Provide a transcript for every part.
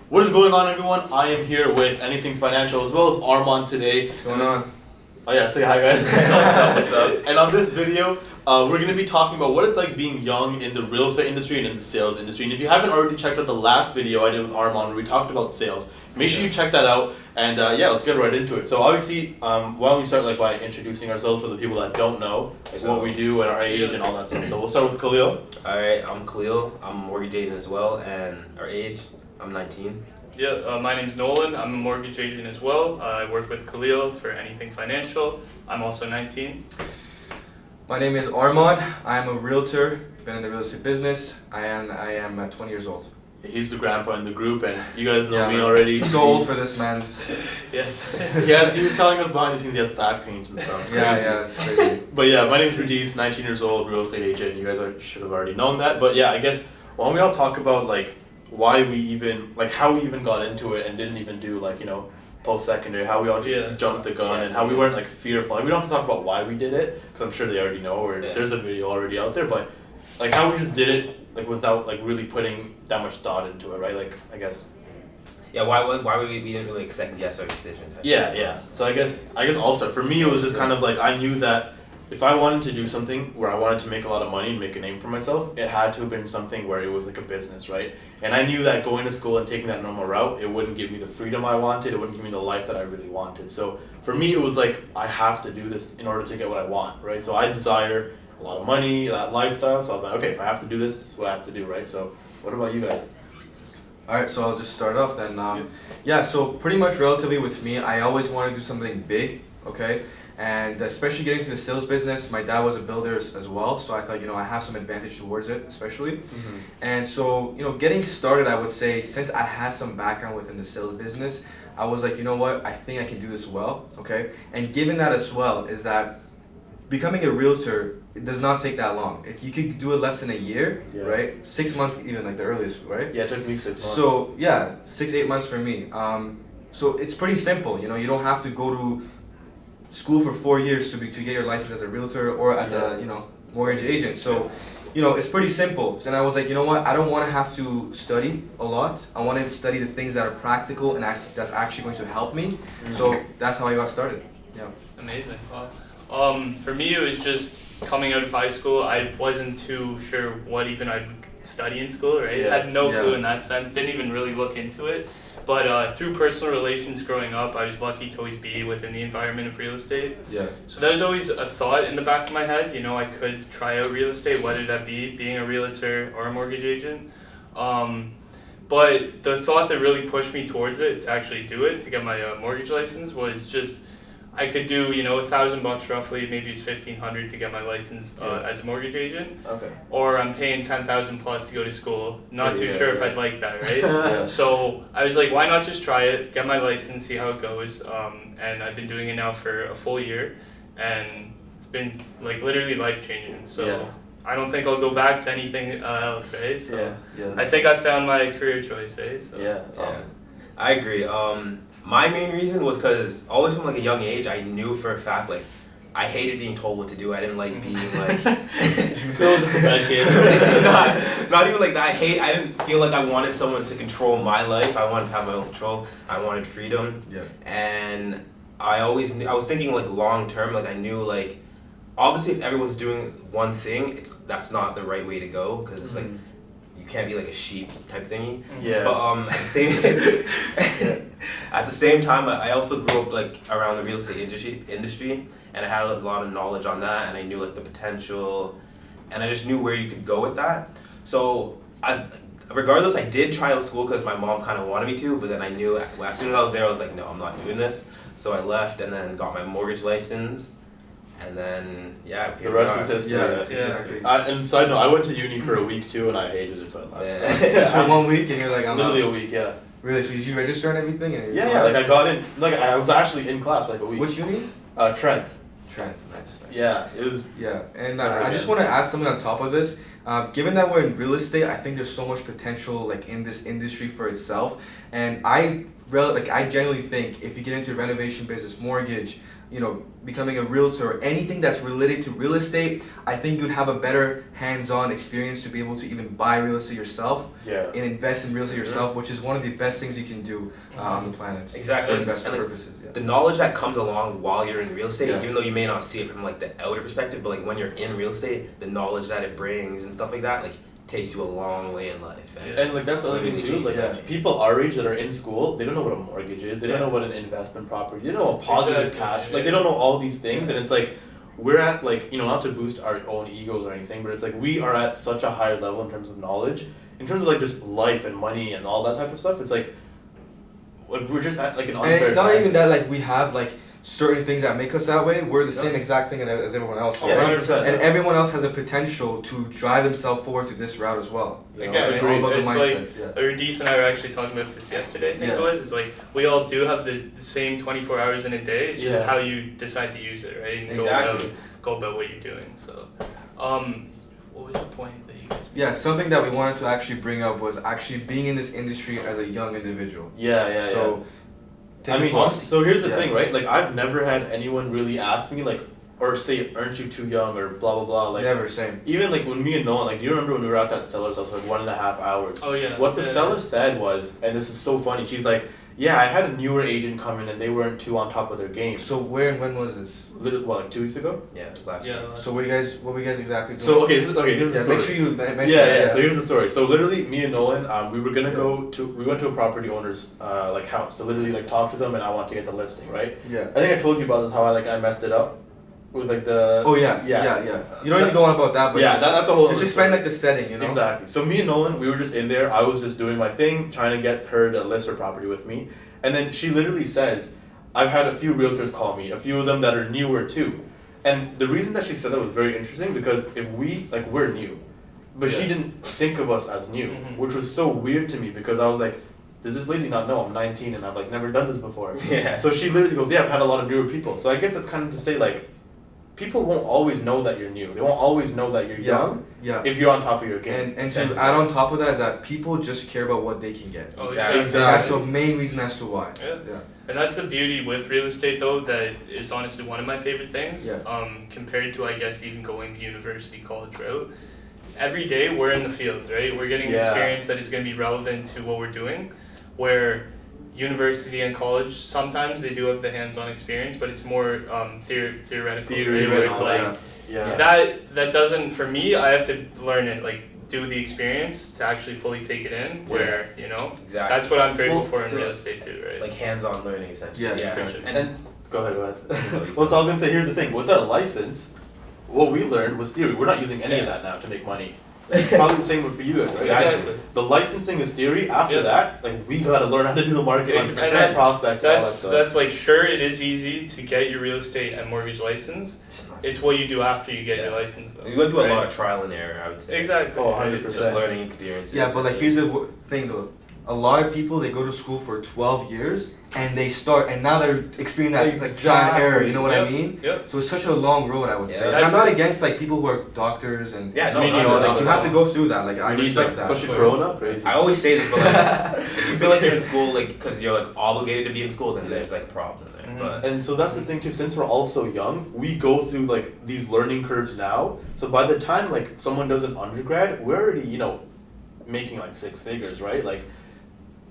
What is going on, everyone? I am here with Anything Financial as well as Armand today. What's going on? Oh yeah, say hi guys. What's up? And on this video, we're going to be talking about what it's like being young in the real estate industry and in the sales industry. And if you haven't already checked out the last video I did with Armand where we talked about sales, make sure you check that out. And let's get right into it. So obviously, why don't we start by introducing ourselves for the people that don't know what we do and our age and all that stuff. So we'll start with Khalil. Alright, I'm Khalil. I'm a mortgage agent as well, and our age, I'm 19. Yeah, my name's Nolan. I'm a mortgage agent as well. I work with Khalil for Anything Financial. I'm also 19. My name is Armand. I'm a realtor. Been in the real estate business. I am 20 years old. He's the grandpa in the group, and you guys know Yeah, me man. already. So old for this, man. Yes. He was telling us behind the scenes he has back pains and stuff. It's crazy. Yeah, it's crazy. But yeah, my name's Radies, 19 years old, real estate agent. You guys should have already known that. But yeah, I guess why don't we all talk about why we even how we even got into it and didn't even do post-secondary, how we all just jumped the gun and how we weren't fearful. We don't have to talk about why we did it because I'm sure they already know or there's a video already out there. But how we just did it without really putting that much thought into it, right? I guess. Yeah, why we didn't really second guess our decision. Yeah. So I guess I'll start. For me, it was just kind of I knew that if I wanted to do something where I wanted to make a lot of money and make a name for myself, it had to have been something where it was a business, right? And I knew that going to school and taking that normal route, it wouldn't give me the freedom I wanted. It wouldn't give me the life that I really wanted. So for me, it was I have to do this in order to get what I want, right? So I desire a lot of money, that lifestyle. So I'm like, okay, if I have to do this, this is what I have to do, right? So what about you guys? Alright, so I'll just start off then. So pretty much relatively with me, I always want to do something big, okay? And especially getting into the sales business, my dad was a builder as well, so I thought, I have some advantage towards it, especially. Mm-hmm. And so, getting started, I would say, since I had some background within the sales business, I was like, you know what, I think I can do this well, okay? And given that as well is that becoming a realtor, it does not take that long. If you could do it less than a year, right? 6 months, even the earliest, right? Yeah, it took me 6 months. So, 6-8 months for me. So it's pretty simple, you don't have to go to school for 4 years to get your license as a realtor or as a mortgage agent. So it's pretty simple. And I was like, you know what, I don't want to have to study a lot. I wanted to study the things that are practical and that's actually going to help me. Mm-hmm. So that's how I got started. Amazing. Wow. For me, it was just coming out of high school. I wasn't too sure what even I'd study in school, right? I had no clue in that sense. Didn't even really look into it. But through personal relations growing up, I was lucky to always be within the environment of real estate. Yeah. So that was always a thought in the back of my head. I could try out real estate, whether that be being a realtor or a mortgage agent. But the thought that really pushed me towards it, to actually do it, to get my mortgage license, was just I could do $1,000 roughly, maybe it's $1,500 to get my license as a mortgage agent. Okay. Or I'm paying $10,000 plus to go to school. Not too sure if I'd like that, right? So I was like, why not just try it, get my license, see how it goes. And I've been doing it now for a full year, and it's been literally life changing. So I don't think I'll go back to anything else, right? So I think I found my career choice, right? So. Yeah, that's awesome. I agree. My main reason was because always from a young age, I knew for a fact I hated being told what to do. I didn't like being Phil was just a bad kid. not even like that. I didn't feel like I wanted someone to control my life. I wanted to have my own control. I wanted freedom. Yeah. And I always I was thinking long term. I knew obviously if everyone's doing one thing, that's not the right way to go because it's you can't be a sheep type thingy. Yeah. But at the same time, I also grew up around the real estate industry, and I had a lot of knowledge on that, and I knew the potential, and I just knew where you could go with that. So regardless, I did try out school because my mom kind of wanted me to, but then I knew as soon as I was there, I was like, no, I'm not doing this. So I left and then got my mortgage license. And then, the rest is history. Exactly. And side note, I went to uni for a week too, and I hated it, so I left. Just for 1 week, and you're like, I'm literally out. a week, yeah. Really? So did you register and everything? And I got in, I was actually in class for a week. Which uni? Trent. Nice. Yeah, it was. Yeah, and I just want to ask something on top of this. Given that we're in real estate, I think there's so much potential in this industry for itself, and I genuinely think if you get into renovation business, mortgage, becoming a realtor or anything that's related to real estate, I think you'd have a better hands-on experience to be able to even buy real estate yourself and invest in real estate yourself, which is one of the best things you can do on the planet. Exactly. For investment And, purposes. Yeah. The knowledge that comes along while you're in real estate, Yeah. even though you may not see it from like the outer perspective, but like when you're in real estate, the knowledge that it brings and stuff like that, like takes you a long way in life. And like that's the other thing too, like people our age that are in school, they don't know what a mortgage is, they don't know what an investment property, they don't know a positive cash, like they don't know all these things, and it's like we're at like, not to boost our own egos or anything, but it's like we are at such a higher level in terms of knowledge, in terms of like just life and money and all that type of stuff. It's like we're just at like an unfair and it's not time. even that like we have like certain things that make us that way. We're the same exact thing as everyone else. Yeah, 100%. And everyone else has a potential to drive themselves forward to this route as well. Again, it's all about the mindset. like Radies and I were actually talking about this yesterday. I think it was. It's like we all do have the same 24 hours in a day. It's just how you decide to use it, right? And go about what you're doing. So, what was the point that you guys? Yeah, something that we wanted to actually bring up was actually being in this industry as a young individual. So. I mean, so here's the thing, right? Like, I've never had anyone really ask me, like, or say, aren't you too young, or blah, blah, blah. Like, never, same. Even, like, when me and Nolan, like, do you remember when we were at that seller's house, like, 1.5 hours? Oh, yeah. What the seller said was, and this is so funny, she's like, yeah, I had a newer agent come in, and they weren't too on top of their game. So where and when was this? Like 2 weeks ago? Yeah, last week. So what were you guys exactly doing? So, here's the story. Make sure you mention so here's the story. So literally, me and Nolan, we were gonna we went to a property owner's like house to literally like talk to them, and I want to get the listing, right? Yeah. I think I told you about this, how I messed it up with like the. Oh yeah. You don't need to go on about that, but that's a whole. Just explain like the setting, Exactly. So me and Nolan, we were just in there. I was just doing my thing, trying to get her to list her property with me, and then she literally says, "I've had a few realtors call me, a few of them that are newer too." And the reason that she said that was very interesting because if we're new, but she didn't think of us as new, which was so weird to me because I was like, does this lady not know I'm 19 and I've like never done this before? Yeah. So she literally goes, yeah, I've had a lot of newer people. So I guess it's kind of to say like, people won't always know that you're new. They won't always know that you're young. Yeah. If you're on top of your game. And to add on top of that is that people just care about what they can get. Oh, exactly. That's the main reason as to why. Yeah. And that's the beauty with real estate, though, that is honestly one of my favorite things. Compared to, I guess, even going the university college route. Every day we're in the field, right? We're getting experience that is going to be relevant to what we're doing. Where university and college, sometimes they do have the hands-on experience, but it's more theoretical. Right? Where it's like that doesn't, for me, I have to learn it, like do the experience to actually fully take it in. Where that's what I'm grateful for in real estate too, right? Like hands-on learning, essentially. And then go ahead. Well, so I was gonna say, here's the thing: with our license, what we learned was theory. We're not using any of that now to make money. Probably the same for you guys, right? Exactly. The licensing is theory. After that, like we gotta learn how to do the marketing, prospect, all that stuff. That's like, sure, it is easy to get your real estate and mortgage license. It's what you do after you get your license, though. You go through a lot of trial and error, I would say. Exactly. Oh, 100%. Just learning experiences. Yeah, but like here's the thing though. A lot of people, they go to school for 12 years and they start, and now they're experiencing that like giant error, you know what I mean? Yep. So it's such a long road, I would say. And I'm not against like people who are doctors and you have to go through that. Like I respect that. Especially Corona, crazy. I always say this, but like if you feel like you're in school, like because you're like obligated to be in school, then there's like a problem there. But and so that's the thing too. Since we're all so young, we go through like these learning curves now. So by the time like someone does an undergrad, we're already making like 6 figures, right? Like.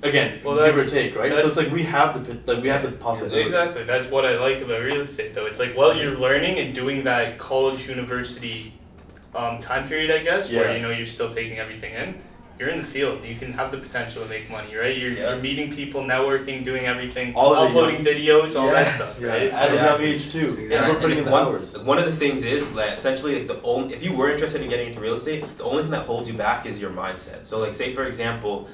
Again, give or take, right? So it's like we have the possibility. Exactly. That's what I like about real estate, though. It's like while you're learning and doing that college university time period, I guess, where you're still taking everything in. You're in the field. You can have the potential to make money, right? You're meeting people, networking, doing everything, uploading videos, all that stuff, right? As a young age too. And we're putting in the hours. One of the things is that essentially, like if you were interested in getting into real estate, the only thing that holds you back is your mindset. So, like, say for example.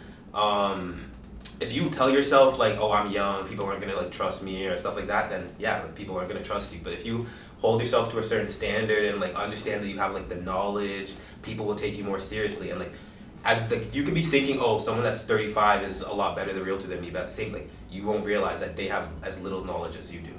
If you tell yourself like, oh, I'm young, people aren't gonna like trust me or stuff like that, then like people aren't gonna trust you. But if you hold yourself to a certain standard and like understand that you have like the knowledge, people will take you more seriously. And like, as you can be thinking, oh, someone that's 35 is a lot better the realtor than me, but at the same like you won't realize that they have as little knowledge as you do,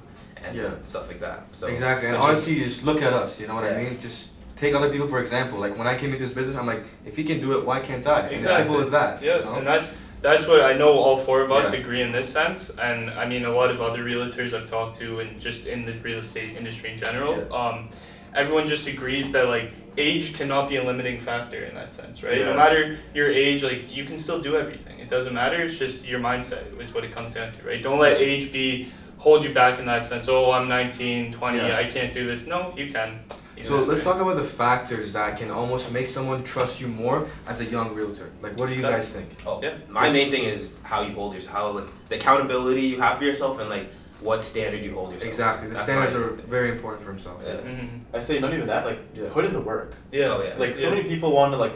and stuff like that. So exactly, and honestly, just look at us. You know what I mean? Just take other people for example. Like when I came into this business, I'm like, if he can do it, why can't I? Exactly. As simple as that. Yeah, you know? and that's what I know. All four of us Yeah. agree in this sense, and I mean a lot of other realtors I've talked to, and just in the real estate industry in general. Everyone just agrees that like age cannot be a limiting factor in that sense, right? Yeah. No matter your age, like you can still do everything. It doesn't matter. It's just your mindset is what it comes down to, right? Don't let age hold you back in that sense. Oh, I'm 19, 20, Yeah. I can't do this. No, you can. So let's talk about the factors that can almost make someone trust you more as a young realtor. Like, what do you guys think? Oh, yeah. My main thing is how you hold yourself, how like the accountability you have for yourself, and like what standard you hold yourself. Exactly. The That's standards my are main thing. very important for himself. Yeah. Mm-hmm. I say not even that, like put in the work. Yeah. Oh, yeah. Like so many people want to like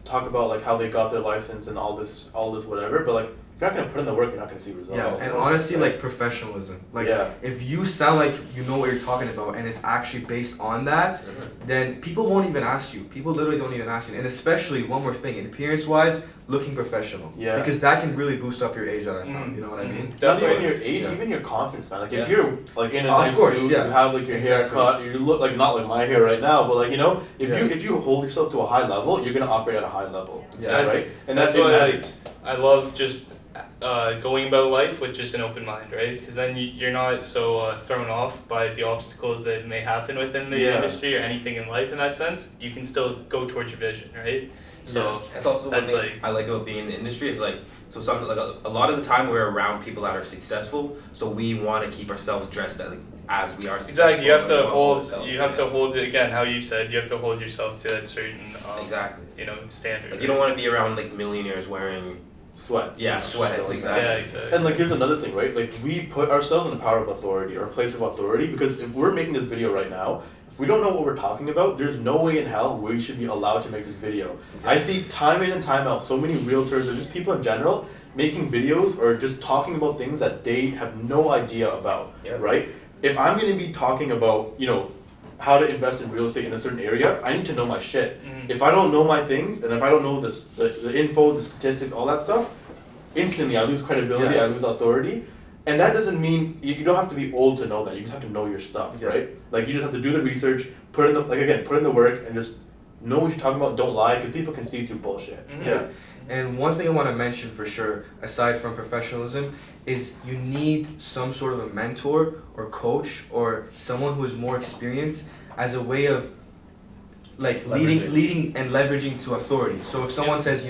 talk about like how they got their license and all this whatever, but like if you're not gonna put in the work, you're not gonna see results. Yes, and honestly, like professionalism. Like, if you sound like you know what you're talking about and it's actually based on that, then people won't even ask you. People literally don't even ask you. And especially, one more thing, in appearance-wise, looking professional. Yeah. Because that can really boost up your age, that I found. You know what I mean? Not even your age, even your confidence, man. Like if you're like in a Of nice course, suit, yeah. you have like your hair cut, you look like not like my hair right now, but like you know, if you hold yourself to a high level, you're gonna operate at a high level. Yeah. Right. And that's it why matters. I love just going about life with just an open mind, right? Because then you're not so thrown off by the obstacles that may happen within the industry or anything in life in that sense. You can still go towards your vision, right? So that's also one thing I like about being in the industry is like, so something like a lot of the time we're around people that are successful, so we want to keep ourselves dressed as we are successful. Exactly, you have to hold again how you said, you have to hold yourself to that certain standard. Like, you don't want to be around like millionaires wearing sweats. Yeah, sweats, exactly. Yeah, exactly. And like here's another thing, right? Like we put ourselves in the power of authority or a place of authority because if we're making this video right now, if we don't know what we're talking about, there's no way in hell we should be allowed to make this video. Exactly. I see time in and time out so many realtors or just people in general making videos or just talking about things that they have no idea about, right? If I'm going to be talking about, how to invest in real estate in a certain area, I need to know my shit. Mm-hmm. If I don't know my things, and if I don't know the info, the statistics, all that stuff, instantly I lose credibility, I lose authority. And that doesn't mean, you don't have to be old to know that, you just have to know your stuff, right? Like you just have to do the research, put in the work, and just know what you're talking about, don't lie, because people can see through bullshit. Mm-hmm. Yeah. And one thing I want to mention for sure, aside from professionalism, is you need some sort of a mentor or coach or someone who is more experienced as a way of like leading and leveraging to authority. So if someone says,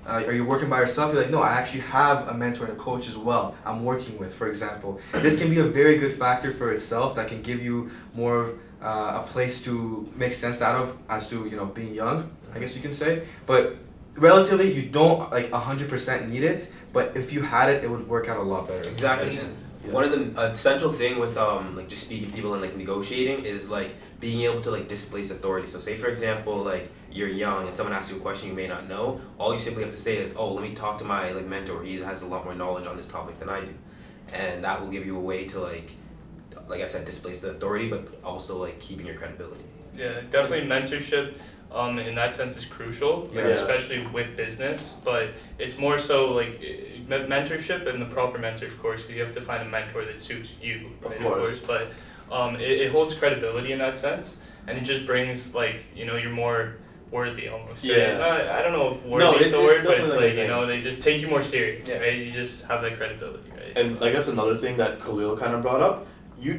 are you working by yourself? You're like, no, I actually have a mentor and a coach as well I'm working with, for example. This can be a very good factor for itself that can give you more of a place to make sense out of as to, being young, I guess you can say. But relatively, you don't 100% need it, but if you had it, it would work out a lot better. Exactly. One of the essential thing with just speaking to people and negotiating is being able to displace authority. So say for example you're young and someone asks you a question you may not know, all you simply have to say is, oh, let me talk to my mentor. He has a lot more knowledge on this topic than I do, and that will give you a way to like I said, displace the authority, but also keeping your credibility. Yeah, definitely mentorship. In that sense is crucial, especially with business, but it's more so mentorship and the proper mentor, of course, because you have to find a mentor that suits you, right? Of course. But it holds credibility in that sense, and it just brings you're more worthy almost. Yeah. Right? I don't know if worthy is the word, but it's they just take you more serious, right? You just have that credibility, right? And that's another thing that Khalil kind of brought up.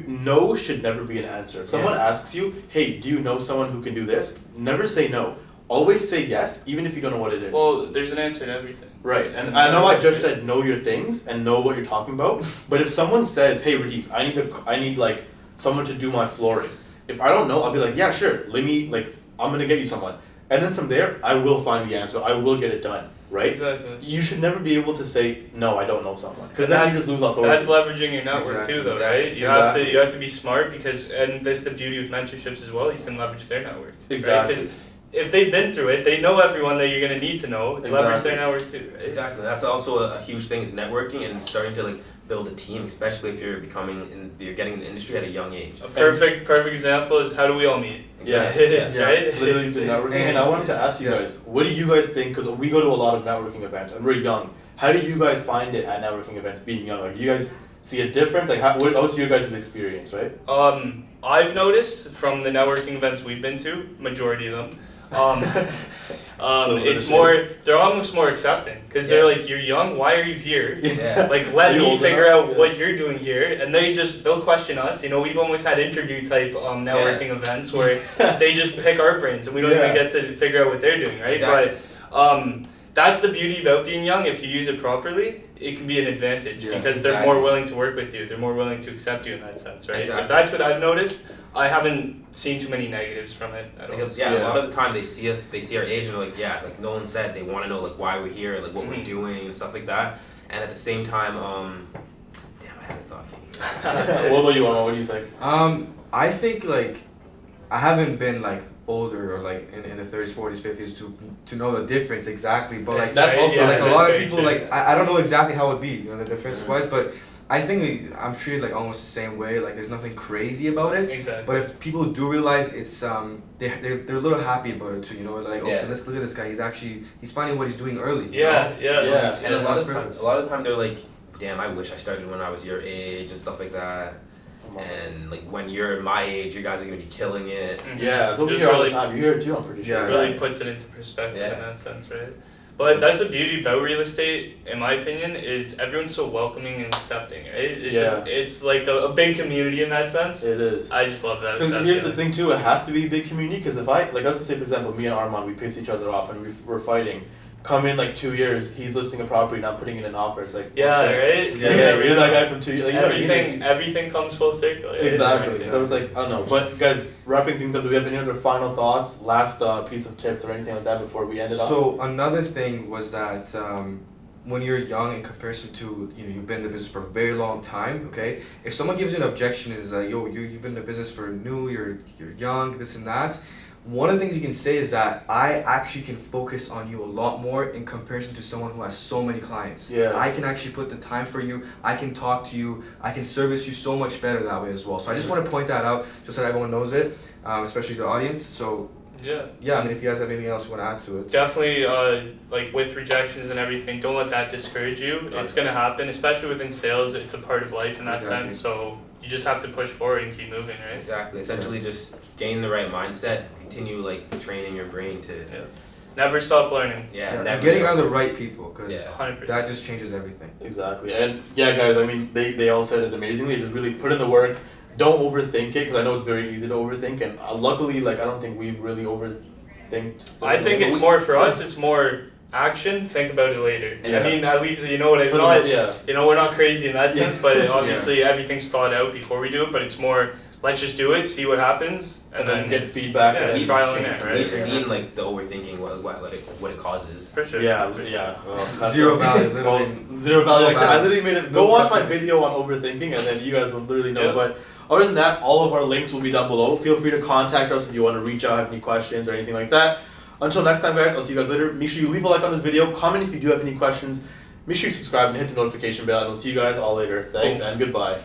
No should never be an answer. If someone asks you, hey, do you know someone who can do this? Never say no. Always say yes, even if you don't know what it is. Well, there's an answer to everything. Right, and I know I just said know your things and know what you're talking about, but if someone says, hey, Radies, I need someone to do my flooring. If I don't know, I'll be like, yeah, sure, I'm gonna get you someone. And then from there, I will find the answer. I will get it done. Right? Exactly. You should never be able to say, no, I don't know someone. Because then you just lose authority. That's leveraging your network too, though, right? You have to be smart because, and that's the beauty with mentorships as well, you can leverage their network. Exactly. Because if they've been through it, they know everyone that you're going to need to know. Leverage their network too, right? Exactly. That's also a huge thing is networking and starting to build a team, especially if you're getting in the industry at a young age. A perfect example is how do we all meet? Yeah. Right? Literally to networking. And I wanted to ask you guys, what do you guys think? Because we go to a lot of networking events and we're young. How do you guys find it at networking events being young? Do you guys see a difference? What's your guys' experience, right? I've noticed from the networking events we've been to, majority of them, It's more, they're almost more accepting because they're like, you're young, why are you here? Yeah. Like, let Are you me old figure enough? out what you're doing here, and they'll question us. You know, we've almost had interview type networking events where they just pick our brains and we don't even get to figure out what they're doing, right? Exactly. But that's the beauty about being young. If you use it properly, it can be an advantage because they're more willing to work with you. They're more willing to accept you in that sense, right? Exactly. So that's what I've noticed. I haven't seen too many negatives from it at all. Like, a lot of the time they see us, they see our age, and they're like, like Nolan said, they want to know like why we're here, like what we're doing and stuff like that. And at the same time, damn, I had a thought. What about you, Alma? What do you think? I think like I haven't been like older or like in the 30s, 40s, 50s to know the difference exactly, but like That's also like a that's lot of very people true. like I don't know exactly how it'd be, you know, the difference wise, but I think I'm treated like almost the same way. Like there's nothing crazy about it. Exactly. But if people do realize it's they're a little happy about it too. You know, like okay, let's look at this guy. He's finding what he's doing early. Yeah. And a lot of the time they're like, damn, I wish I started when I was your age and stuff like that. And like when you're my age, you guys are gonna be killing it. Yeah, it's over here all the time. You hear it too, I'm pretty sure. It really puts it into perspective in that sense, right? But that's the beauty about real estate, in my opinion, is everyone's so welcoming and accepting, right? It's just, it's like a big community in that sense. It is. I just love that. Because here's the thing too, it has to be a big community, because if let's just say for example, me and Armand, we piss each other off and we're fighting. Come in like 2 years, he's listing a property, not putting in an offer. It's like, right? Yeah, you're that guy from 2 years. Like, everything comes full circle. Right? Exactly. So it's like, I don't know. But guys, wrapping things up, do we have any other final thoughts, last piece of tips or anything like that before we end it off? So another thing was that when you're young in comparison to, you know, you've been in the business for a very long time, okay? If someone gives you an objection and is like, yo, you've been in the business for you're young, this and that, one of the things you can say is that I actually can focus on you a lot more in comparison to someone who has so many clients. Yeah. I can actually put the time for you, I can talk to you, I can service you so much better that way as well. So I just want to point that out just so that everyone knows it, especially the audience. So yeah, I mean, if you guys have anything else you want to add to it. Definitely, like with rejections and everything, don't let that discourage you. It's going to happen, especially within sales. It's a part of life in that sense. So you just have to push forward and keep moving, right? Exactly. Essentially, just gain the right mindset. Continue like training your brain to. Never stop learning. Never. Getting around the right people, because 100%. that just changes everything. Exactly. And guys, I mean, they all said it amazingly. Just really put in the work. Don't overthink it, because I know it's very easy to overthink. And luckily, like, I don't think we've really overthinked. I think it's more for us. It's more action. Think about it later. I mean, at least you know what I mean. You know, we're not crazy in that sense, but obviously everything's thought out before we do it. But it's more, let's just do it, see what happens, and then get feedback. and trial and error. Right? We've seen like the overthinking, what it causes. For sure. Well, Zero value, literally. Zero value. Actually, I literally made it. Go watch my video on overthinking, and then you guys will literally know. But other than that, all of our links will be down below. Feel free to contact us if you want to reach out, have any questions or anything like that. Until next time, guys, I'll see you guys later. Make sure you leave a like on this video. Comment if you do have any questions. Make sure you subscribe and hit the notification bell, and I'll see you guys all later. Thanks and goodbye.